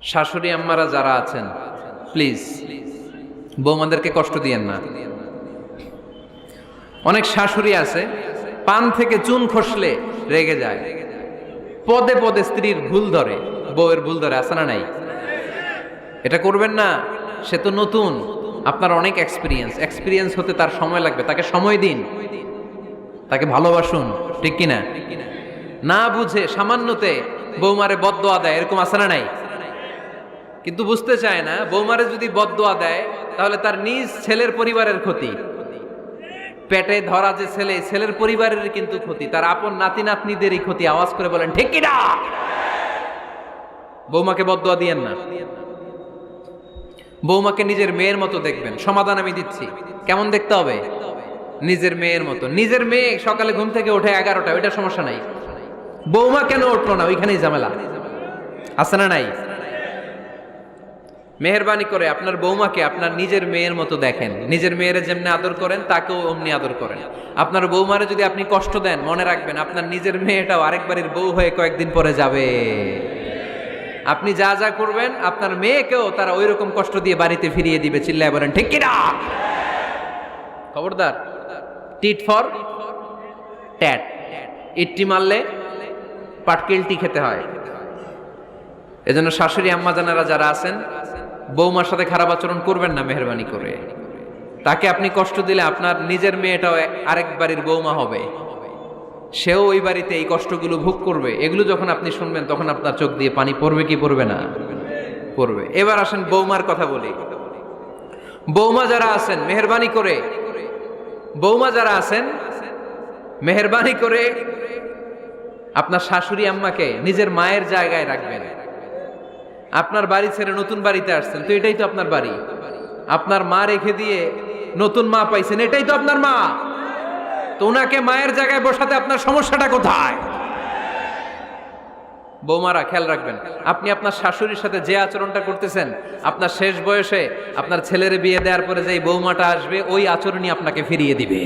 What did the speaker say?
শাশুড়ি আম্মারা যারা আছেন প্লিজ বৌমাদেরকে কষ্ট দিয়েন না। অনেক শাশুড়ি আছে পান থেকে চুন খসলে রেগে যায়, পদে পদে স্ত্রীর ভুল ধরে, বউয়ের ভুল ধরে, আছে না নাই? এটা করবেন না। সে তো নতুন, আপনার অনেক এক্সপিরিয়েন্স হতে তার সময় লাগবে। তাকে সময় দিন, তাকে ভালোবাসুন, ঠিক কিনা? না বুঝে সামান্যতে বৌমারে বদদোয়া দেয়, এরকম আছে না নাই? কিন্তু বুঝতে চায় না বৌমারে যদি বদদোয়া দেয় তাহলে তার নিজ ছেলের পরিবারের ক্ষতি, পেটে ধরা যে ছেলে, ছেলের পরিবারের কিন্তু ক্ষতি, তার আপন নাতি নাতনিদেরই ক্ষতি। আওয়াজ করে বলেন ঠিক কিনা? বৌমাকে বদদোয়া দিয়েন না। বৌমাকে নিজের মেয়ের মতো দেখবেন। সমাধান আমি দিচ্ছি। কেমন দেখতে হবে? নিজের মেয়ের মতো। নিজের মেয়ে সকালে ঘুম থেকে ওঠে 11টা, ওইটা সমস্যা নাই। বৌমা কেন উঠলো না, ওইখানেই ঝামেলা। আছে না নাই? মেহেরবানি করে আপনার বৌমাকে আপনার নিজের মেয়ের মতো দেখেন। নিজের মেয়েরে যেমনি আদর করেন তাকেও অমনি আদর করেন। আপনার বৌমারে যদি আপনি কষ্ট দেন, মনে রাখবেন আপনার নিজের মেয়েটাও আরেক বাড়ির বউ হয়ে কয়েকদিন পরে যাবে। আপনি যা যা করবেন আপনার মেয়েকেও তারা ওই রকম কষ্ট দিয়ে বাড়িতে ফিরিয়ে দিবে। চিল্লায় বলেন ঠিক কিনা? খবরদার, টিট ফর ট্যাট। ইট্টি মারলে পাটকেলটি খেতে হয়। এজন্য শাশুড়ি আম্মা জানারা যারা আছেন, বৌমার সাথে খারাপ আচরণ করবেন না মেহেরবানি করে। তাকে আপনি কষ্ট দিলে আপনার নিজের মেয়েটাও আরেক বাড়ির বৌমা হবে, সেও ওই বাড়িতে এই কষ্টগুলো ভোগ করবে। এগুলো যখন আপনি শুনবেন তখন আপনার চোখ দিয়ে পানি পড়বে কি পড়বে না? পড়বে। এবার আসেন বৌমার কথা বলি। বৌমা যারা আছেন মেহেরবানি করে, বৌমা যারা আছেন মেহেরবানি করে আপনার শাশুড়ি আম্মাকে নিজের মায়ের জায়গায় রাখবেন। আপনার বাড়ি ছেড়ে নতুন বাড়িতে আসছেন, তো এটাই তো আপনার বাড়ি। আপনার মা রেখে দিয়ে নতুন মা পাইছেন, এটাই তো আপনার মা। তো ওনাকে মায়ের জায়গায় বসাতে আপনার সমস্যাটা কোথায়? বৌমারা খেয়াল রাখবেন, আপনি আপনার শাশুড়ির সাথে যে আচরণটা করতেছেন, আপনার শেষ বয়সে আপনার ছেলের বিয়ে দেওয়ার পরে যে বৌমাটা আসবে ওই আচরণই আপনাকে ফিরিয়ে দিবে।